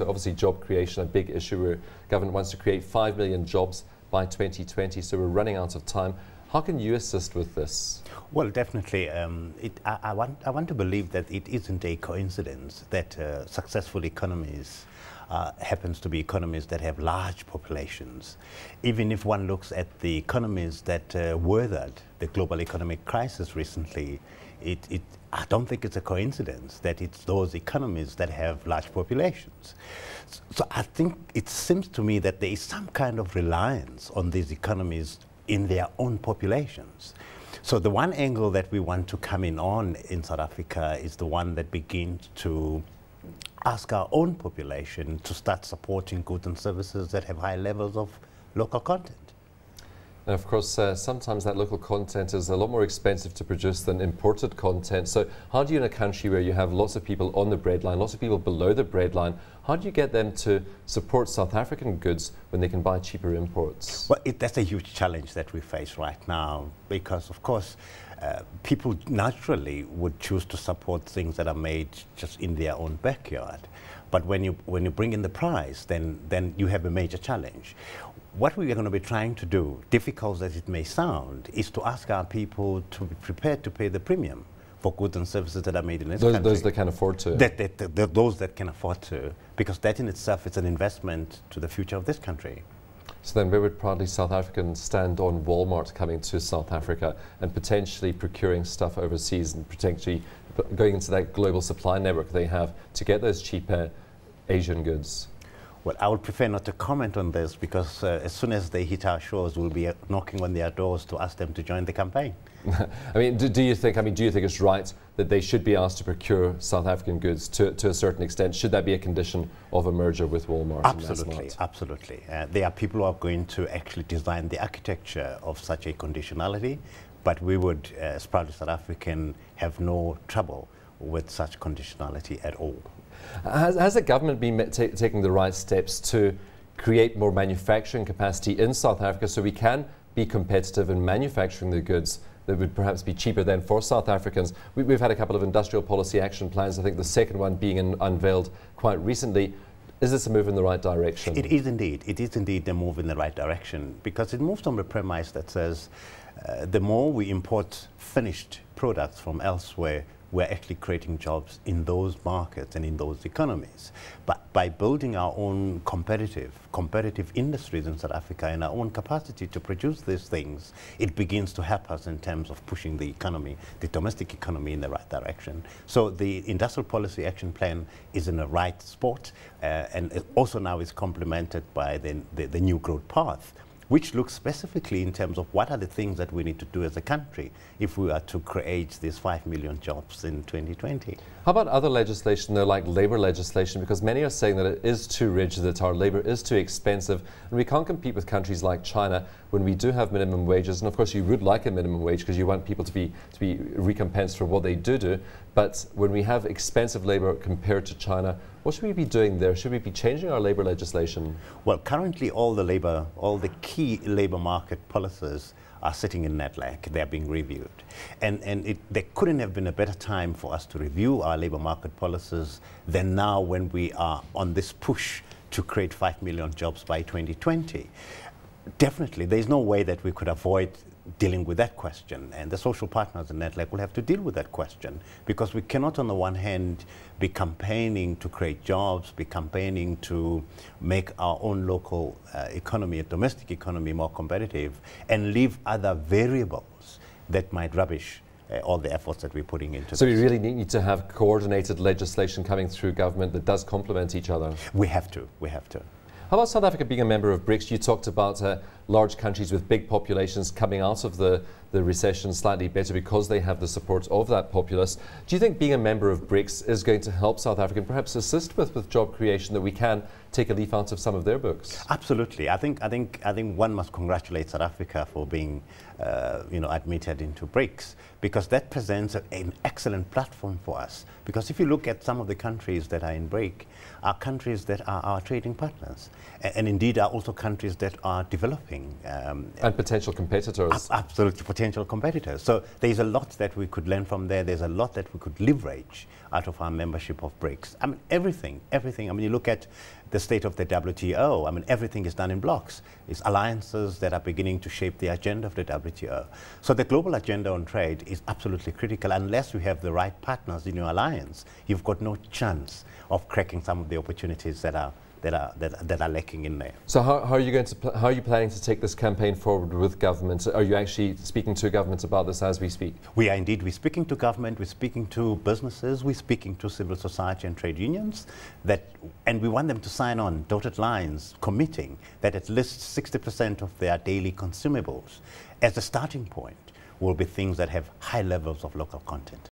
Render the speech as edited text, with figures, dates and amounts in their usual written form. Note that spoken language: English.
So obviously job creation, a big issue where government wants to create 5 million jobs by 2020, so we're running out of time. How can you assist with this? Well, definitely. I want to believe that it isn't a coincidence that successful economies happens to be economies that have large populations. Even if one looks at the economies that weathered the global economic crisis recently, I don't think it's a coincidence that it's those economies that have large populations. So I think it seems to me that there is some kind of reliance on these economies in their own populations. So the one angle that we want to come in on in South Africa is the one that begins to ask our own population to start supporting goods and services that have high levels of local content. And of course, sometimes that local content is a lot more expensive to produce than imported content. So how do you, in a country where you have lots of people on the breadline, lots of people below the breadline, how do you get them to support South African goods when they can buy cheaper imports? Well, that's a huge challenge that we face right now, because of course people naturally would choose to support things that are made just in their own backyard. But when you bring in the price, then you have a major challenge. What we are going to be trying to do, difficult as it may sound, is to ask our people to be prepared to pay the premium for goods and services that are made in this country. Those that can afford to. Those that can afford to, because that in itself is an investment to the future of this country. So then where would proudly South Africans stand on Walmart coming to South Africa and potentially procuring stuff overseas and potentially going into that global supply network they have to get those cheaper Asian goods? Well, I would prefer not to comment on this, because as soon as they hit our shores, we'll be knocking on their doors to ask them to join the campaign. I mean, do you think it's right that they should be asked to procure South African goods to a certain extent? Should that be a condition of a merger with Walmart? Absolutely, absolutely. There are people who are going to actually design the architecture of such a conditionality, but we would, as proud South African, have no trouble with such conditionality at all. Has the government been taking the right steps to create more manufacturing capacity in South Africa so we can be competitive in manufacturing the goods that would perhaps be cheaper then for South Africans? We've had a couple of industrial policy action plans, I think the second one being unveiled quite recently. Is this a move in the right direction? It is indeed. It is indeed a move in the right direction, because it moves on the premise that says the more we import finished products from elsewhere, we're actually creating jobs in those markets and in those economies. But by building our own competitive industries in South Africa and our own capacity to produce these things, it begins to help us in terms of pushing the economy, the domestic economy, in the right direction. So the Industrial Policy Action Plan is in the right spot, and it also now is complemented by the New Growth Path, which looks specifically in terms of what are the things that we need to do as a country if we are to create these 5 million jobs in 2020. How about other legislation, though, like labour legislation? Because many are saying that it is too rigid, that our labour is too expensive, and we can't compete with countries like China when we do have minimum wages. And of course, you would like a minimum wage because you want people to be recompensed for what they do. But when we have expensive labour compared to China, what should we be doing there? Should we be changing our labour legislation? Well, currently all the key labour market policies are sitting in NEDLAC. They're being reviewed. And there couldn't have been a better time for us to review our labour market policies than now, when we are on this push to create 5 million jobs by 2020. Definitely, there's no way that we could avoid dealing with that question, and the social partners in NEDLAC will have to deal with that question, because we cannot on the one hand be campaigning to create jobs, be campaigning to make our own local economy, a domestic economy, more competitive, and leave other variables that might rubbish all the efforts that we're putting into So this. we really need to have coordinated legislation coming through government that does complement each other. We have to. How about South Africa being a member of BRICS? You talked about large countries with big populations coming out of the recession slightly better because they have the support of that populace. Do you think being a member of BRICS is going to help South Africa and perhaps assist with job creation, that we can take a leaf out of some of their books? Absolutely. I think one must congratulate South Africa for being admitted into BRICS, because that presents an excellent platform for us. Because if you look at some of the countries that are in BRICS, are countries that are our trading partners, and indeed are also countries that are developing. happening. And potential competitors. Absolutely, potential competitors. So there's a lot that we could learn from there. There's a lot that we could leverage out of our membership of BRICS. I mean, everything. I mean, you look at the state of the WTO, I mean, everything is done in blocks. It's alliances that are beginning to shape the agenda of the WTO. So the global agenda on trade is absolutely critical. Unless you have the right partners in your alliance, you've got no chance of cracking some of the opportunities that are lacking in there. So how are you how are you planning to take this campaign forward with government? Are you actually speaking to government about this as we speak? We are indeed. We're speaking to government, we're speaking to businesses, we're speaking to civil society and trade unions, and we want them to sign on dotted lines committing that at least 60% of their daily consumables as a starting point will be things that have high levels of local content.